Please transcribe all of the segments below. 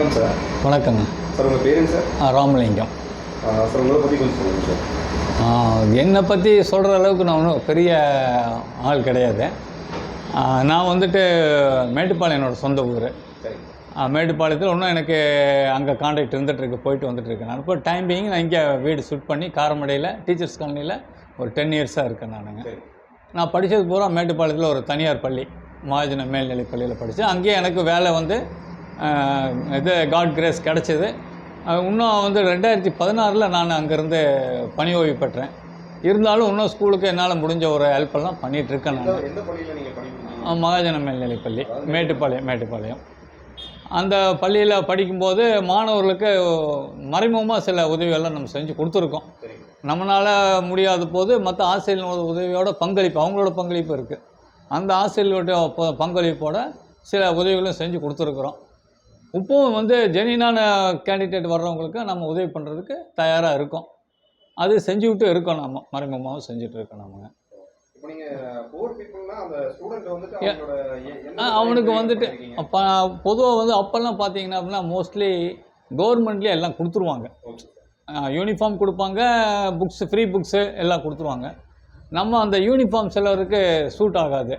வணக்கம் சார். வணக்கங்க சார், உங்கள் பேருங்க சார்? ராமலிங்கம். சார், உங்களை பற்றி கொஞ்சம் சொல்லுங்கள் சார். என்னை பற்றி சொல்கிற அளவுக்கு நான் ஒன்றும் பெரிய ஆள் கிடையாது. நான் வந்துட்டு மேட்டுப்பாளையம் என்னோடய சொந்த ஊர். மேட்டுப்பாளையத்தில் இன்னும் எனக்கு அங்கே கான்டாக்ட் இருந்துகிட்ருக்கு, போயிட்டு வந்துட்டுருக்கேன். நான் இப்போ டைம் பீயிங் நான் இங்கே வீடு ஷிஃப்ட் பண்ணி காரமடையில் டீச்சர்ஸ் காலனியில் ஒரு 10 இயர்ஸாக இருக்கேன். நான் படித்தது பூரா மேட்டுப்பாளையத்தில் ஒரு தனியார் பள்ளி, மகாஜன மேல்நிலை பள்ளியில் படித்தேன். அங்கேயே எனக்கு வேலை வந்து இது காட் கிரேஸ் கிடச்சிது. இன்னும் வந்து 2016 நான் அங்கேருந்து பணி ஓய்வு பெற்றேன். இருந்தாலும் இன்னும் ஸ்கூலுக்கு என்னால் முடிஞ்ச ஒரு ஹெல்ப்பெல்லாம் பண்ணிகிட்ருக்கேன். நான் மகாஜன மேல்நிலை பள்ளி மேட்டுப்பாளையம். அந்த பள்ளியில் படிக்கும்போது மாணவர்களுக்கு மறைமுகமாக சில உதவிகள்லாம் நம்ம செஞ்சு கொடுத்துருக்கோம். நம்மளால் முடியாத போது மற்ற ஆசிரியர்களோட உதவியோட பங்களிப்பு, அவங்களோட பங்களிப்பு இருக்குது. அந்த ஆசிரியர்களோட பங்களிப்போட சில உதவிகளும் செஞ்சு கொடுத்துருக்குறோம். இப்போவும் வந்து ஜெனினான கேண்டிடேட் வர்றவங்களுக்கு நம்ம உதவி பண்ணுறதுக்கு தயாராக இருக்கோம். அது செஞ்சுக்கிட்டு இருக்கோம், நம்ம மறைமுகமாகவும் செஞ்சுட்டு இருக்கோம். நம்ம அவனுக்கு வந்துட்டு பொதுவாக வந்து அப்போல்லாம் பார்த்தீங்கன்னா அப்படின்னா மோஸ்ட்லி கவர்மெண்ட்லேயே எல்லாம் கொடுத்துருவாங்க. யூனிஃபார்ம் கொடுப்பாங்க, புக்ஸு, ஃப்ரீ புக்ஸு எல்லாம் கொடுத்துருவாங்க. நம்ம அந்த யூனிஃபார்ம் சிலருக்கு சூட் ஆகாது.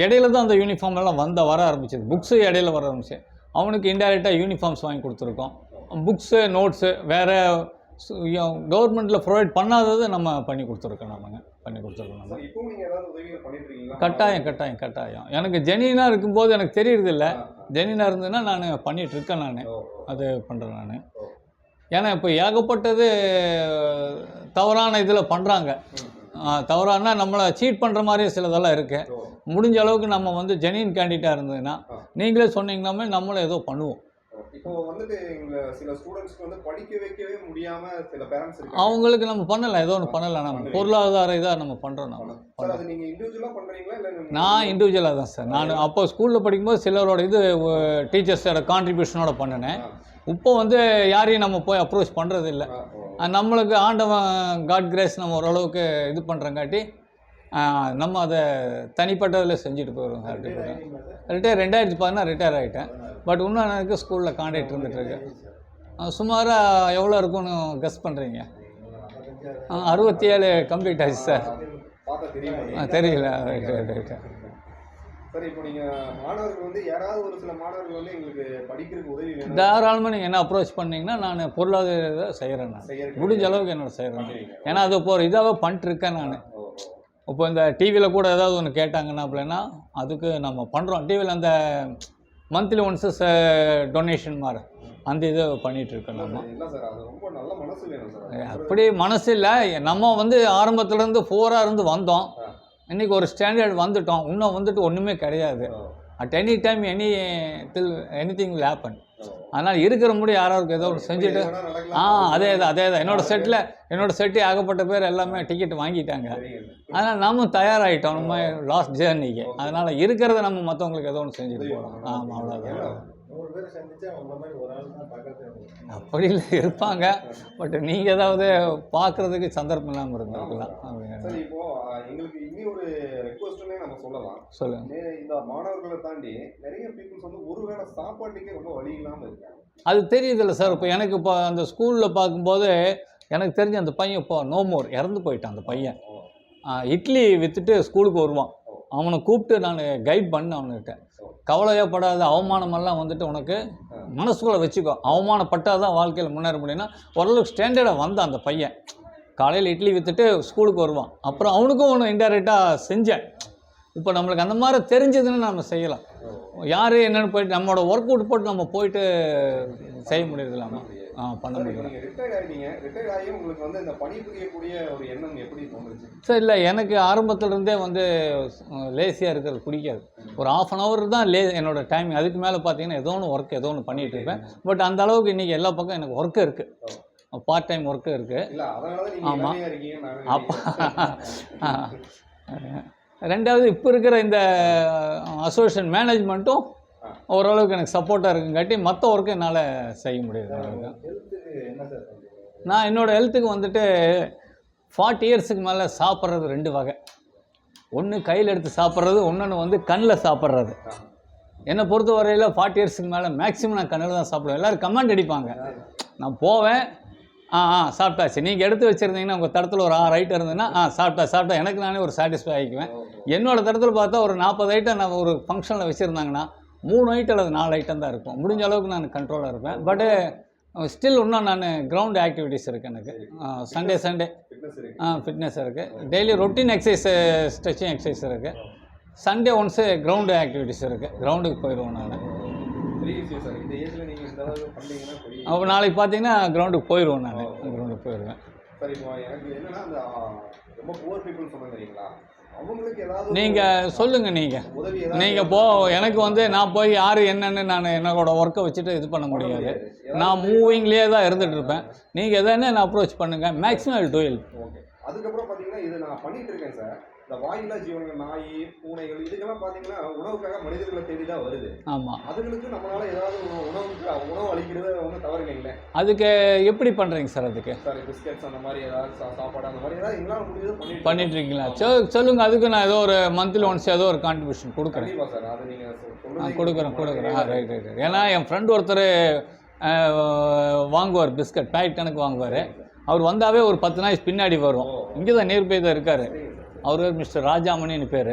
இடையில தான் அந்த யூனிஃபார்ம் எல்லாம் வர ஆரம்பிச்சிது. புக்ஸு இடையில வர ஆரம்பிச்சு அவனுக்கு இன்டைரக்டாக யூனிஃபார்ம்ஸ் வாங்கி கொடுத்துருக்கோம். புக்ஸு, நோட்ஸு வேறு கவர்மெண்ட்டில் ப்ரொவைட் பண்ணாதது நம்ம பண்ணி கொடுத்துருக்கோம். நம்ம கட்டாயம் எனக்கு ஜெனினாக இருக்கும்போது எனக்கு தெரியறதில்ல. ஜெனினாக இருந்ததுன்னா நான் பண்ணிகிட்ருக்கேன். நான் அது பண்ணுறேன். நான் ஏன்னா இப்போ ஏகப்பட்டது தவறான இதில் பண்ணுறாங்க. தவறானா நம்மளை சீட் பண்ணுற மாதிரியும் சிலதெல்லாம் இருக்குது. முடிஞ்ச அளவுக்கு நம்ம வந்து ஜெனின் கேண்டிடேட்டாக இருந்ததுன்னா நீங்களே சொன்னீங்கன்னாமே நம்மளும் ஏதோ பண்ணுவோம். இப்போ வந்துட்டு சில ஸ்டூடெண்ட்ஸ்க்கு வந்து படிக்க வைக்கவே முடியாமல் சில பேரண்ட்ஸ் இருக்காங்க. அவங்களுக்கு நம்ம பண்ணலாம், ஏதோ ஒன்று பண்ணலாம். நம்ம பொருளாதார இதாக நம்ம பண்ணுறோம். நீங்கள் இண்டிவிஜுவலாக பண்ணுறீங்களா இல்லை? நான் இண்டிவிஜுவலாக தான் சார். நான் அப்போ ஸ்கூலில் படிக்கும்போது சிலரோட இது டீச்சர்ஸோட கான்ட்ரிபியூஷனோட பண்ணினேன். இப்போ வந்து யாரையும் நம்ம போய் அப்ரோச் பண்ணுறது இல்லை. நம்மளுக்கு ஆண்டவன் காட் கிரேஸ் நம்ம ஓரளவுக்கு இது பண்ணுறங்காட்டி நம்ம அதை தனிப்பட்டதில் செஞ்சுட்டு போயிடுவோம். ரிட்டையர் 2016 ரிட்டையர் ஆகிட்டேன். பட் இன்னும் எனக்கு ஸ்கூலில் கான்டாக்ட் இருந்துகிட்ருக்கு. சுமாராக எவ்வளோ இருக்குன்னு கெஸ் பண்ணுறீங்க? 67 கம்ப்ளீட் ஆச்சு சார். தெரியல. ரைட்டு. சார், இப்போ நீங்கள் மாணவர்கள் வந்து யாராவது ஒரு சில மாணவர்கள் வந்து எங்களுக்கு படிக்கிறதுக்கு உதவி வேணும், தாராளமாக நீங்கள் என்ன அப்ரோச் பண்ணிங்கன்னா நான் பொருளாதார செய்கிறேன். நான் முடிஞ்ச அளவுக்கு என்னோட செய்கிறேன். ஏன்னா அது இப்போ ஒரு இதாகவே பண்ணிட்டுருக்கேன். நான் இப்போ இந்த டிவியில் கூட ஏதாவது ஒன்று கேட்டாங்கன்னா அப்படின்னா அதுக்கு நம்ம பண்ணுறோம். டிவியில் அந்த மந்த்லி ஒன்ஸு டொனேஷன் மாதிரி அந்த இதை பண்ணிகிட்ருக்கோம். நம்ம அப்படி மனசு இல்லை. நம்ம வந்து ஆரம்பத்துலேருந்து 4ஆக இருந்து வந்தோம். இன்றைக்கி ஒரு ஸ்டாண்டர்ட் வந்துட்டோம். இன்னும் வந்துட்டு ஒன்றுமே கிடையாது. At any time anything will happen. அதனால் இருக்கிற முடியும் யாராவது ஏதோ ஒன்று செஞ்சுட்டு அதே தான் என்னோடய செட்டு ஆகப்பட்ட பேர் எல்லாமே டிக்கெட் வாங்கிட்டாங்க. அதனால் நாமும் தயாராகிட்டோம் நம்ம லாஸ்ட் ஜேர்னிக்கு. அதனால் இருக்கிறத நம்ம மற்றவங்களுக்கு ஏதோ ஒன்று செஞ்சுட்டு போகிறோம். ஆமாம், அவ்வளோதான். அப்படி இல்லை, இருப்பாங்க. பட் நீங்கள் ஏதாவது பார்க்குறதுக்கு சந்தர்ப்பம் இல்லாமல் இருந்திருக்கலாம். எங்களுக்கு இனி ஒரு ரெக்வெஸ்ட்னே நம்ம சொல்லலாம். சொல்லுங்க. இந்த மாணவர்களை தாண்டி நிறைய பீப்புள்ஸ் வந்து ஒருவேளை சாப்பாட்டுக்கே ரொம்ப வழி இல்லாமல் இருக்காங்க. அது தெரியுதில்ல சார். இப்போ எனக்கு இப்போ அந்த ஸ்கூலில் பார்க்கும்போது எனக்கு தெரிஞ்ச அந்த பையன் இப்போ நோமோர் இறந்து போயிட்டான். அந்த பையன் இட்லி விற்றுட்டு ஸ்கூலுக்கு வருவான். அவனை கூப்பிட்டு நான் கைட் பண்ணேன். அவனுக்கிட்ட கவலையப்படாத, அவமானமெல்லாம் வந்துட்டு உனக்கு மனசுக்குள்ளே வச்சுக்கோ. அவமானப்பட்டால் தான் வாழ்க்கையில் முன்னேற முடியும்னா ஓரளவுக்கு ஸ்டாண்டர்டாக வந்தான் அந்த பையன். காலையில் இட்லி விற்றுட்டு ஸ்கூலுக்கு வருவான். அப்புறம் அவனுக்கும் ஒன்று இன்டைரக்டாக செஞ்சேன். இப்போ நம்மளுக்கு அந்த மாதிரி தெரிஞ்சதுன்னு நம்ம செய்யலாம். யார் என்னென்னு போயிட்டு நம்மளோட ஒர்க் அவுட் போட்டு நம்ம போயிட்டு செய்ய முடியுது இல்லாமல் பண்ண முடியும். சார் இல்லை, எனக்கு ஆரம்பத்துலேருந்தே வந்து லேசியாக இருக்கிறது பிடிக்காது. ஒரு 1/2 hour தான் என்னோடய டைம். அதுக்கு மேலே பார்த்தீங்கன்னா ஏதோ ஒன்று பண்ணிகிட்டு இருப்பேன். பட் அந்த அளவுக்கு இன்றைக்கி எல்லா பக்கம் எனக்கு ஒர்க்கு இருக்குது, பார்ட் டைம் ஒர்க்கு இருக்குது. ஆமாம். அப்போ ரெண்டாவது இப்போ இருக்கிற இந்த அசோசியேஷன் மேனேஜ்மெண்ட்டும் ஓரளவுக்கு எனக்கு சப்போர்ட்டாக இருக்குங்காட்டி மற்ற ஒர்க்கு என்னால் செய்ய முடியுது. நான் என்னோடய ஹெல்த்துக்கு வந்துட்டு 40 இயர்ஸுக்கு மேலே சாப்பிட்றது 2 வகை. ஒன்று கையில் எடுத்து சாப்பிட்றது, இன்னொன்று வந்து கண்ணில் சாப்பிட்றது. என்னை பொறுத்த வரையில் 40 இயர்ஸ்க்கு மேலே மேக்ஸிமம் நான் கண்ணில் தான் சாப்பிடுவேன். எல்லோரும் கமெண்ட் அடிப்பாங்க. நான் போவேன், சாப்பிட்டாச்சு. நீங்கள் எடுத்து வச்சுருந்தீங்கன்னா உங்கள் தரத்தில் ஒரு 6 ஐட்டம் இருந்ததுன்னா சாப்பிட்டா எனக்கு நானே ஒரு சாட்டிஸ்ஃபை ஆகிக்குவேன். என்னோடய தரத்தில் பார்த்தா ஒரு 40 ஐட்டம் நான் ஒரு ஃபங்க்ஷனில் வச்சுருந்தாங்கன்னா 3 ஐட்டம் அல்லது 4 ஐட்டம் தான் இருக்கும். முடிஞ்ச அளவுக்கு நான் கண்ட்ரோலாக இருப்பேன். பட்டு ஸ்டில் இன்னும் நான் கிரவுண்ட் ஆக்டிவிட்டீஸ் இருக்குது எனக்கு. சண்டே ஃபிட்னஸ் இருக்குது. Daily routine exercise, stretching exercise இருக்குது. சண்டே ஒன்ஸு கிரவுண்டு ஆக்டிவிட்டீஸ் இருக்குது. கிரவுண்டுக்கு போயிடுவோம் நான். அப்போ நாளைக்கு பார்த்தீங்கன்னா கிரவுண்டுக்கு போயிடுவோம் நான். கிரவுண்டுக்கு போயிடுவேன். சரி, இப்போ எனக்கு என்னன்னா அந்த ரொம்ப புவர் பீப்புள் சொன்னது தெரியுங்களா, அவங்களுக்கு ஏதாவது நீங்கள் சொல்லுங்கள். நீங்கள் எனக்கு வந்து நான் போய் யார் என்னன்னு நான் என்னோட ஒர்க்கை வச்சுட்டு இது பண்ண முடியாது. நான் மூவிங்லேயே தான் இருந்துகிட்டு இருப்பேன். நீங்கள் எதனா என்ன அப்ரோச் பண்ணுங்கள். Maximum to help. ஓகே. அதுக்கப்புறம் பார்த்தீங்கன்னா இது நான் பண்ணிட்டு இருக்கேன் சார். இந்த வாயில்லா ஜீவனங்கள், நாய், பூனைகள், இதுக்கெல்லாம் பார்த்தீங்கன்னா உணவுக்காக மனிதர்களை தேடி தான் வருது. ஆமாம். அதுங்களுக்கு நம்மளால ஏதாவது உணவு அளிக்கிறது ஒன்றும் தவறு இல்லைங்களே. அதுக்கு எப்படி பண்ணுறீங்க சார்? அதுக்கு சார் பிஸ்கெட்ஸ் அந்த மாதிரி ஏதாவது சாப்பாடு அந்த மாதிரி ஏதாவது எங்களால் முடிஞ்சது பண்ணிட்டு இருக்கீங்களா? சொல்லுங்கள். அதுக்கு நான் ஏதோ ஒரு மந்த்லி ஒன்ஸ் ஏதோ ஒரு கான்ட்ரிபியூஷன் கொடுக்குறேன். கண்டிப்பாக சார். அது நீங்கள் கொடுக்குறேன். ரைட். ஏன்னா என் ஃப்ரெண்டு ஒருத்தர் வாங்குவார், பிஸ்கட் பேக்கெட் கணக்கு வாங்குவார். அவர் வந்தாவே ஒரு 10 நாள் பின்னாடி வரும். இங்கே தான் நியர்பை தான் இருக்கார். அவர் மிஸ்டர் ராஜாமணின்னு பேர்.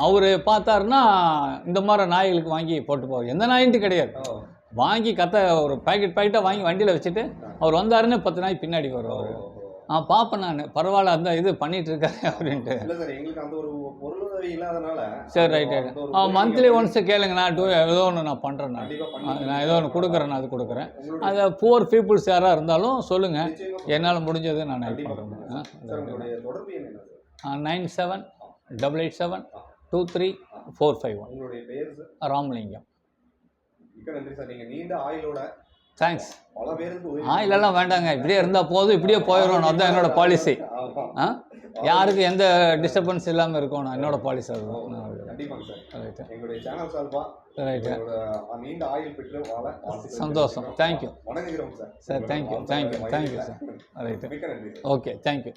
அவர் பார்த்தாருன்னா இந்த மாதிரி நாய்களுக்கு வாங்கி போட்டு போவார். எந்த நாயின்ட்டு கிடையாது, வாங்கி ஒரு பேக்கெட்டாக வாங்கி வண்டியில் வச்சுட்டு அவர் வந்தாருன்னு 10 நாய் பின்னாடி வருவார். பார்ப்பேன் நான். பரவாயில்ல, அந்த இது பண்ணிகிட்டு இருக்காரு அப்படின்ட்டு. சரி, ரைட்டு. மந்த்லி ஒன்ஸு கேளுங்க. நான் ஏதோ ஒன்று நான் பண்ணுறேன். நான் ஏதோ ஒன்று கொடுக்குறேன். அது கொடுக்குறேன். அதை புவர் பீப்புள்ஸ் யாராக இருந்தாலும் சொல்லுங்கள். என்னால் முடிஞ்சது நான் ஹெல்ப் பண்ணுறேன். 97-887-23451. ராமலிங்கம். தேங்க்ஸ். ஆயிலெல்லாம் வேண்டாங்க, இப்படியே இருந்தால் போதும், இப்படியே போயிடணும். அதுதான் என்னோட பாலிசி. யாருக்கு எந்த டிஸ்டர்பன்ஸ் இல்லாமல் இருக்கும். நான் என்னோட பாலிசி அதுதான். சந்தோஷம். Thank you sir. Thank you sir. Right. Okay, thank you.